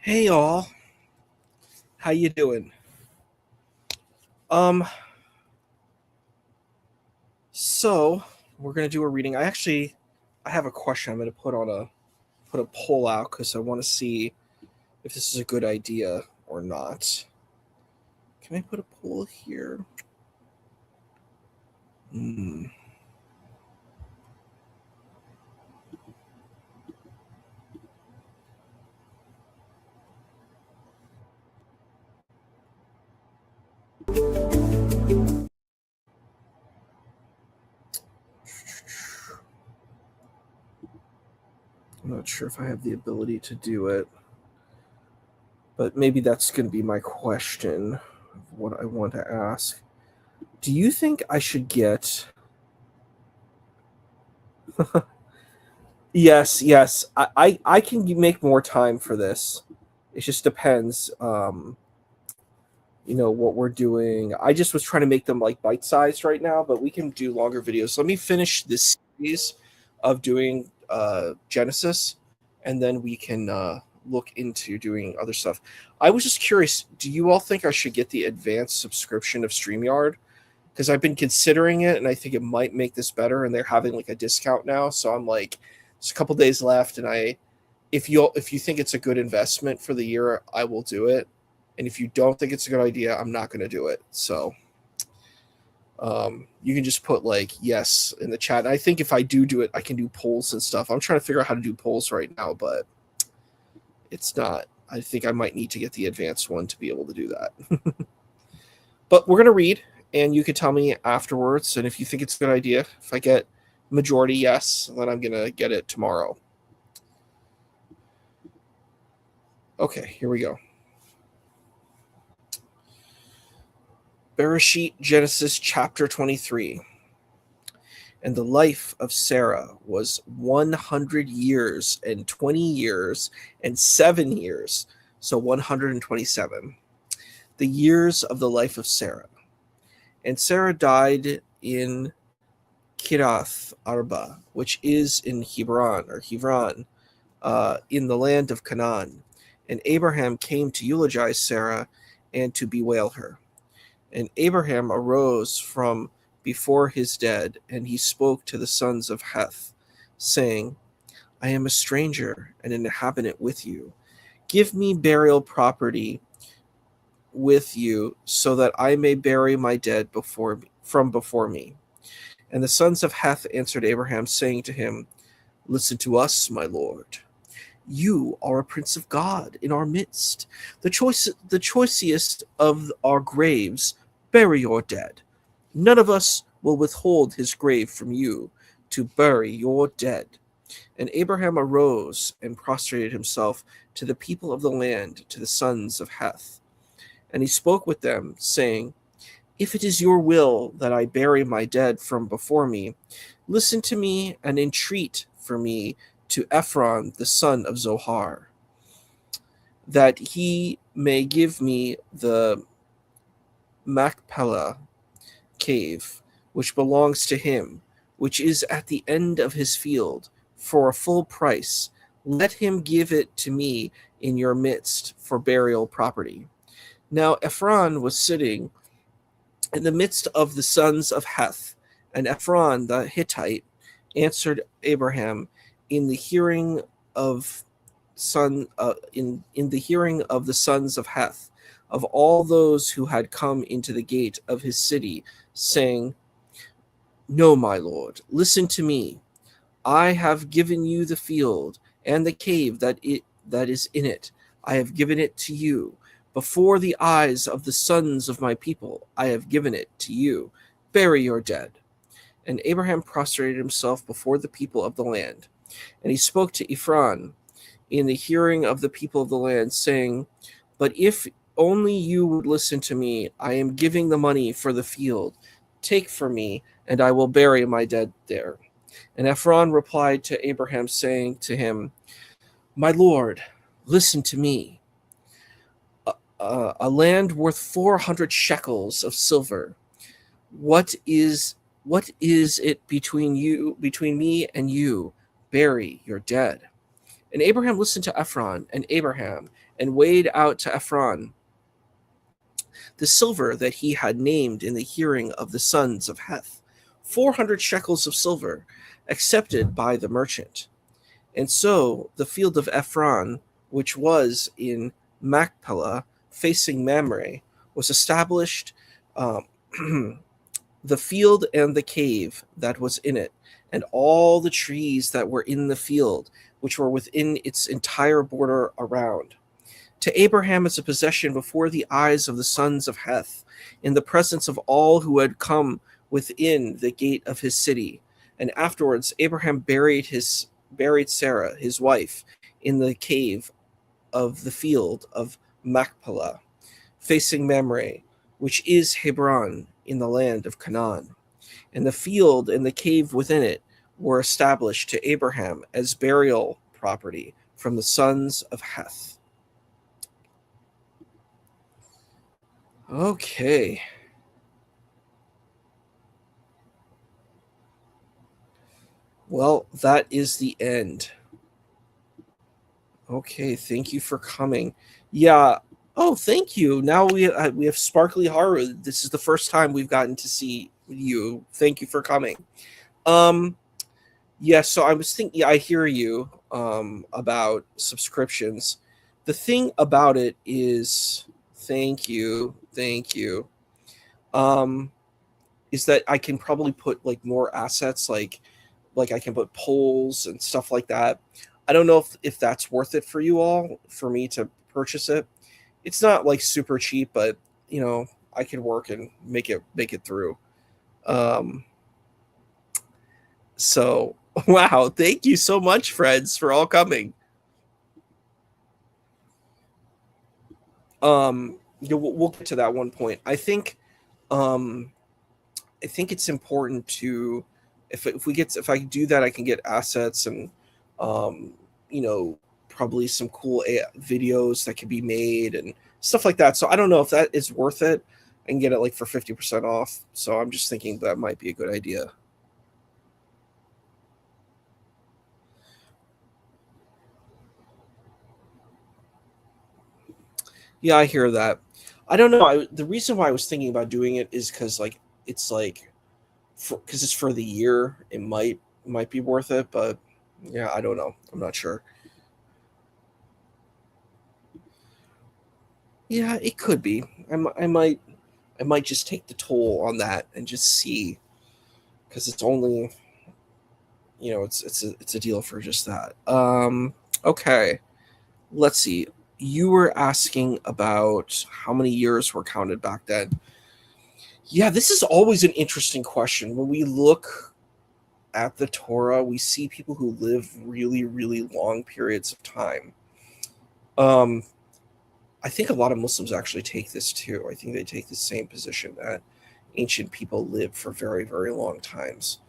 Hey y'all, how you doing? Um, so we're gonna do a reading. I have a question. I'm gonna put a poll out because I want to see if this is a good idea or not. Can I put a poll here? Hmm. I'm not sure if I have the ability to do it, but maybe that's gonna be my question of what I want to ask. Do you think I should get? Yes, yes. I can make more time for this. It just depends. What we're doing. I just was trying to make them like bite sized right now, but we can do longer videos. So let me finish this series of doing Genesis, and then we can look into doing other stuff. I was just curious. Do you all think I should get the advanced subscription of StreamYard? Because I've been considering it, and I think it might make this better. And they're having like a discount now, so I'm like, there's a couple days left, and if you think it's a good investment for the year, I will do it. And if you don't think it's a good idea, I'm not going to do it. So you can just put like yes in the chat. And I think if I do it, I can do polls and stuff. I'm trying to figure out how to do polls right now, but it's not. I think I might need to get the advanced one to be able to do that. But we're going to read, and you can tell me afterwards. And if you think it's a good idea, if I get majority yes, then I'm going to get it tomorrow. Okay, here we go. Bereshit, Genesis chapter 23. And the life of Sarah was 100 years and 20 years and 7 years, so 127. The years of the life of Sarah. And Sarah died in Kirath Arba, which is in Hebron, in the land of Canaan. And Abraham came to eulogize Sarah and to bewail her. And Abraham arose from before his dead, and he spoke to the sons of Heth, saying, I am a stranger and an inhabitant with you. Give me burial property with you, so that I may bury my dead before me. And the sons of Heth answered Abraham, saying to him, Listen to us, my lord. You are a prince of God in our midst. The choicest of our graves, bury your dead. None of us will withhold his grave from you to bury your dead. And Abraham arose and prostrated himself to the people of the land, to the sons of Heth. And he spoke with them, saying, If it is your will that I bury my dead from before me, listen to me and entreat for me to Ephron the son of Zohar, that he may give me the Machpelah cave, which belongs to him, which is at the end of his field, for a full price. Let him give it to me in your midst for burial property. Now Ephron was sitting in the midst of the sons of Heth, and Ephron the Hittite answered Abraham in the hearing of in the hearing of the sons of Heth, of all those who had come into the gate of his city, saying, No, my lord, listen to me. I have given you the field and the cave that is in it. I have given it to you. Before the eyes of the sons of my people, I have given it to you. Bury your dead. And Abraham prostrated himself before the people of the land. And he spoke to Ephron in the hearing of the people of the land, saying, But if only you would listen to me, I am giving the money for the field. Take for me, and I will bury my dead there. And Ephron replied to Abraham, saying to him, My lord, listen to me. A land worth 400 shekels of silver. What is it between me and you? Bury your dead. And Abraham listened to Ephron and Abraham, and weighed out to Ephron the silver that he had named in the hearing of the sons of Heth, 400 shekels of silver, accepted by the merchant. And so the field of Ephron, which was in Machpelah, facing Mamre, was established, um, the field and the cave that was in it, and all the trees that were in the field, which were within its entire border around, to Abraham as a possession before the eyes of the sons of Heth, in the presence of all who had come within the gate of his city. And afterwards Abraham buried Sarah, his wife, in the cave of the field of Machpelah, facing Mamre, which is Hebron, in the land of Canaan. And the field and the cave within it were established to Abraham as burial property from the sons of Heth. Okay. Well, that is the end. Okay, thank you for coming. Yeah. Oh, thank you. Now we have Sparkly Haru. This is the first time we've gotten to see you. Thank you for coming. Um, yeah. So I was thinking. Yeah, I hear you. About subscriptions. The thing about it is, thank you. Um, is that I can probably put like more assets, like I can put polls and stuff like that. I don't know if that's worth it for you all for me to purchase it. It's not like super cheap, but I can work and make it through. Um, so wow, thank you so much, friends, for all coming. We'll get to that one point. Um, I think it's important to if I do that, I can get assets and um, you know probably some cool videos that can be made and stuff like that. So I don't know if that is worth it. I can get it like for 50% off. So I'm just thinking that might be a good idea. Yeah, I hear that. I don't know. The reason why I was thinking about doing it is because it's like because it's for the year. It might be worth it, but yeah, I don't know. I'm not sure. Yeah, it could be. I might just take the toll on that and just see because it's only it's a deal for just that. Okay, let's see. You were asking about how many years were counted back then. Yeah, this is always an interesting question. When we look at the Torah, we see people who live really, really long periods of time. Um, I think a lot of Muslims actually take this too. I think they take the same position that ancient people lived for very, very long times.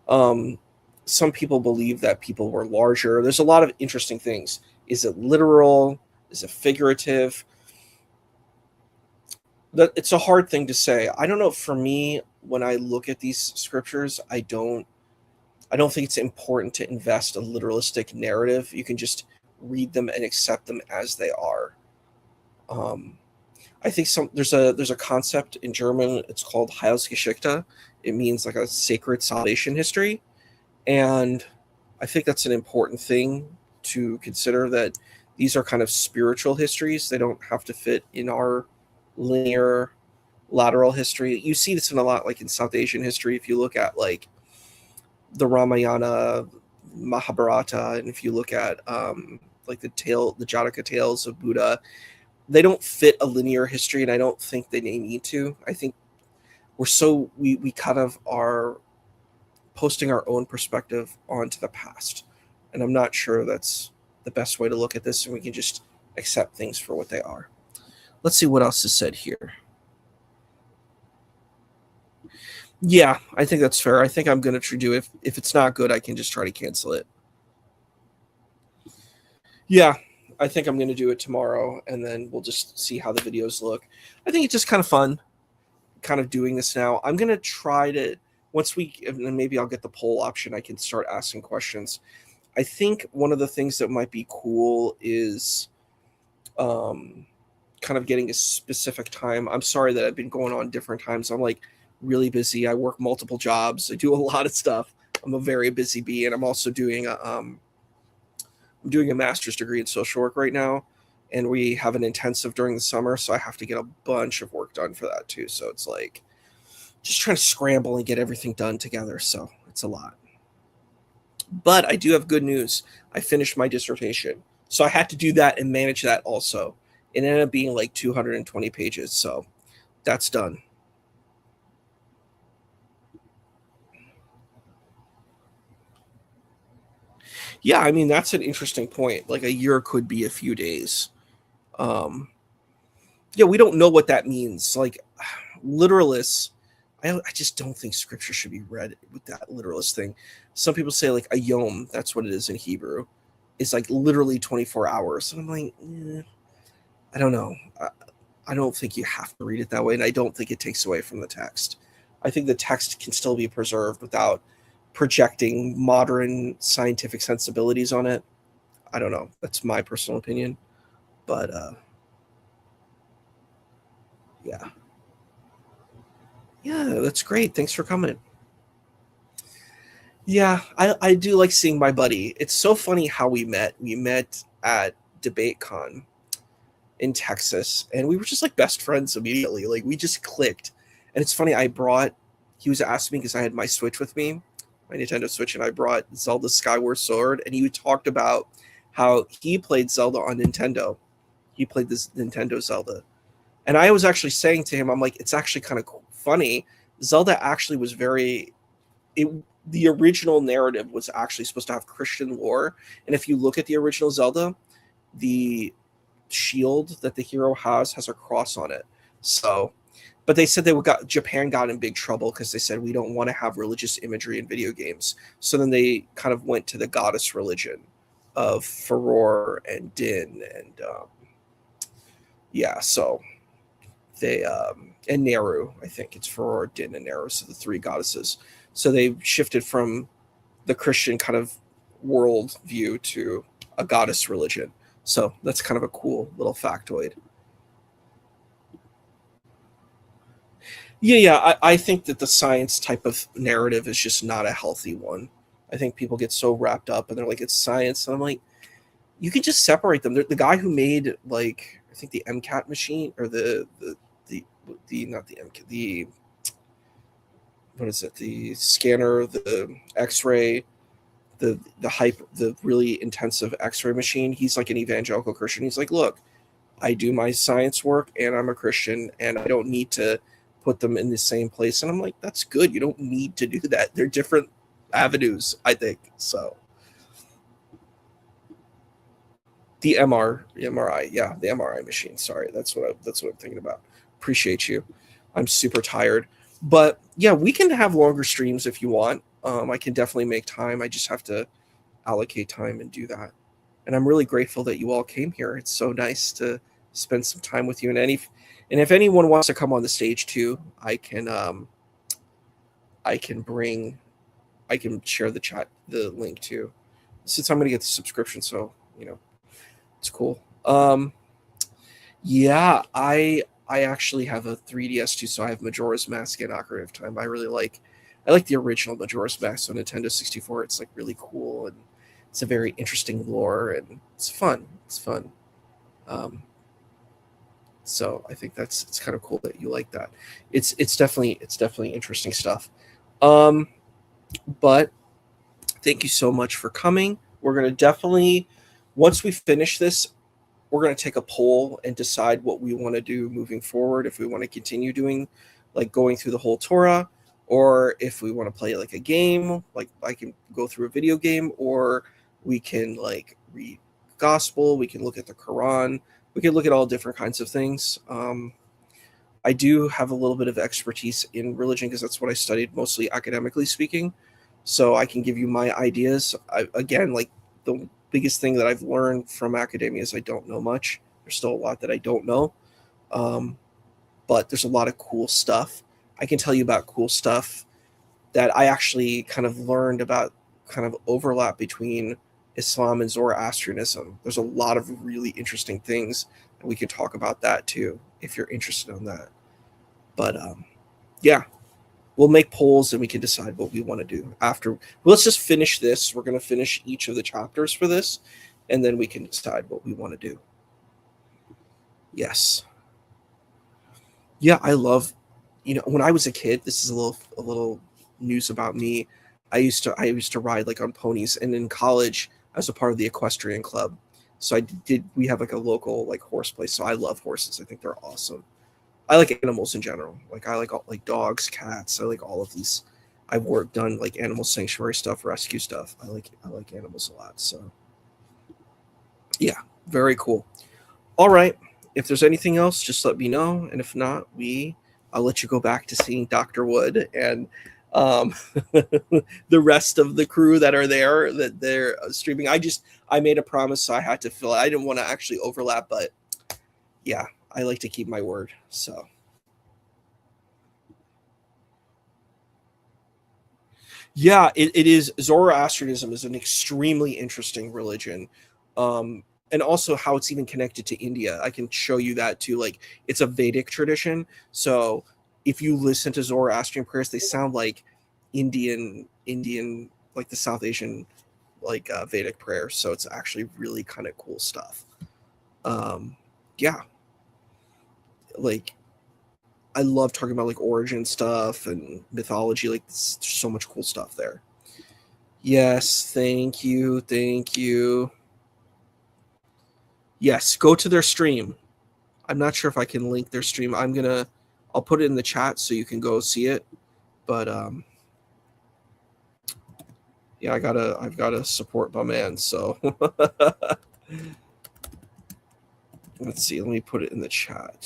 Um, some people believe that people were larger. There's a lot of interesting things. Is it literal? Is it figurative? It's a hard thing to say. I don't know. For me, when I look at these scriptures, I don't think it's important to invest a literalistic narrative. You can just read them and accept them as they are. Um, I think there's a concept in German. It's called Heilsgeschichte. It means like a sacred salvation history, and I think that's an important thing to consider. That these are kind of spiritual histories. They don't have to fit in our linear lateral history. You see this in a lot, like in South Asian history. If you look at like the Ramayana, Mahabharata, and if you look at like the Jataka tales of Buddha, they don't fit a linear history, and I don't think they need to. I think we kind of are posting our own perspective onto the past, and I'm not sure that's the best way to look at this, and we can just accept things for what they are. Let's see what else is said here. Yeah, I think that's fair. I think I'm going to do it. If it's not good, I can just try to cancel it. Yeah, I think I'm going to do it tomorrow, and then we'll just see how the videos look. I think it's just kind of fun, kind of doing this now. I'm going to try to, once we, and then maybe I'll get the poll option, I can start asking questions. I think one of the things that might be cool is kind of getting a specific time. I'm sorry that I've been going on different times. I'm like really busy. I work multiple jobs. I do a lot of stuff. I'm a very busy bee, and I'm also doing I'm doing a master's degree in social work right now, and we have an intensive during the summer, so I have to get a bunch of work done for that too. So it's like just trying to scramble and get everything done together. So it's a lot. But I do have good news. I finished my dissertation. So I had to do that and manage that also. It ended up being like 220 pages. So that's done. Yeah, I mean, that's an interesting point. Like a year could be a few days. Um, yeah, we don't know what that means. Like literalists, I just don't think scripture should be read with that literalist thing. Some people say like a yom, that's what it is in Hebrew. It's like literally 24 hours. And I'm like, I don't know. I don't think you have to read it that way, and I don't think it takes away from the text. I think the text can still be preserved without projecting modern scientific sensibilities on it. I don't know. That's my personal opinion, but yeah, yeah, that's great. Thanks for coming. Yeah, I do like seeing my buddy. It's so funny how we met. We met at DebateCon in Texas, and we were just like best friends immediately. Like we just clicked. And it's funny, he was asking me because I had my Switch with me, my Nintendo Switch, and I brought Zelda Skyward Sword, and he talked about how he played Zelda on Nintendo. He played this Nintendo Zelda. And I was actually saying to him, I'm like, it's actually kind of funny. Zelda actually was it, the original narrative was actually supposed to have Christian lore. And if you look at the original Zelda, the shield that the hero has a cross on it. So, but they said Japan got in big trouble because they said we don't want to have religious imagery in video games. So then they kind of went to the goddess religion of Furore and Din, and yeah, so they and Neru, I think it's Furore, Din, and Neru, so the three goddesses. So they shifted from the Christian kind of world view to a goddess religion. So that's kind of a cool little factoid. Yeah, I think that the science type of narrative is just not a healthy one. I think people get so wrapped up and they're like, it's science. And I'm like, you can just separate them. The guy who made like I think the MCAT machine or the not the MCAT, the what is it, the scanner, the X-ray, the really intensive X-ray machine. He's like an evangelical Christian. He's like, look, I do my science work and I'm a Christian and I don't need to put them in the same place. And I'm like, that's good. You don't need to do that. They're different avenues, I think. So the MRI, yeah, the MRI machine. Sorry, that's what I'm thinking about. Appreciate you. I'm super tired, but yeah, we can have longer streams if you want. I can definitely make time. I just have to allocate time and do that. And I'm really grateful that you all came here. It's so nice to spend some time with you. And if anyone wants to come on the stage too, I can bring I can share the link too. Since I'm gonna get the subscription, so it's cool. Yeah, I actually have a 3DS too, so I have Majora's Mask and Ocarina of Time. I like the original Majora's Mask on Nintendo 64. It's like really cool and it's a very interesting lore and it's fun. It's fun. Um, so I think it's kind of cool that you like that. It's definitely interesting stuff. Um, but thank you so much for coming. We're gonna definitely once we finish this, we're going to take a poll and decide what we want to do moving forward. If we want to continue doing like going through the whole Torah, or if we want to play like a game, like I can go through a video game, or we can like read gospel, we can look at the Quran, we can look at all different kinds of things. I do have a little bit of expertise in religion because that's what I studied, mostly academically speaking. So I can give you my ideas. Again, like the biggest thing that I've learned from academia is I don't know much. There's still a lot that I don't know, um, but there's a lot of cool stuff. I can tell you about cool stuff that I actually kind of learned about, kind of overlap between Islam and Zoroastrianism. There's a lot of really interesting things, and we can talk about that too if you're interested in that. But yeah, we'll make polls and we can decide what we want to do after. Well, let's just finish this. We're going to finish each of the chapters for this, and then we can decide what we want to do. Yes. Yeah, I love, when I was a kid, this is a little news about me. I used to ride like on ponies, and in college I was a part of the equestrian club. So we have like a local like horse place. So I love horses. I think they're awesome. I like animals in general. Like I like dogs, cats. I like all of these. I've done like animal sanctuary stuff, rescue stuff. I like animals a lot. So yeah, very cool. All right. If there's anything else, just let me know. And if not, I'll let you go back to seeing Dr. Wood and um, the rest of the crew that are there that they're streaming. I made a promise, so I had to fill it. I didn't want to actually overlap, but yeah, I like to keep my word. So yeah, it is. Zoroastrianism is an extremely interesting religion. And also how it's even connected to India. I can show you that too. Like it's a Vedic tradition. So if you listen to Zoroastrian prayers, they sound like Indian, like the South Asian, like Vedic prayers. So it's actually really kind of cool stuff. Yeah, like I love talking about like origin stuff and mythology. Like there's so much cool stuff there. Yes, thank you, thank you. Yes, go to their stream. I'm not sure if I can link their stream. I'll put it in the chat so you can go see it. But yeah, I've gotta support my man. So let's see. Let me put it in the chat.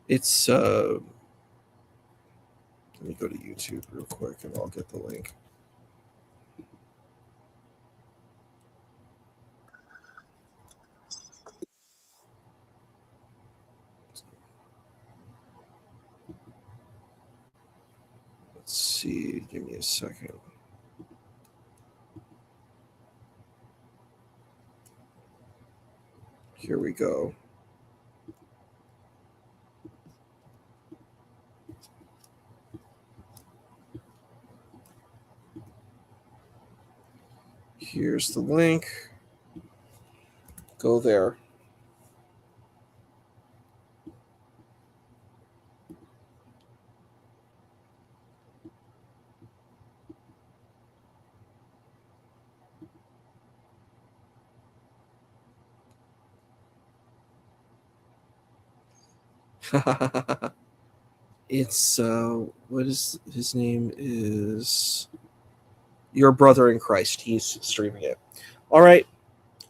It's let me go to YouTube real quick and I'll get the link. Let's see. Give me a second. Here we go. Here's the link. Go there. It's what is his name is your brother in Christ. He's streaming it. All right.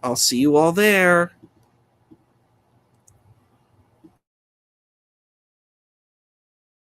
I'll see you all there.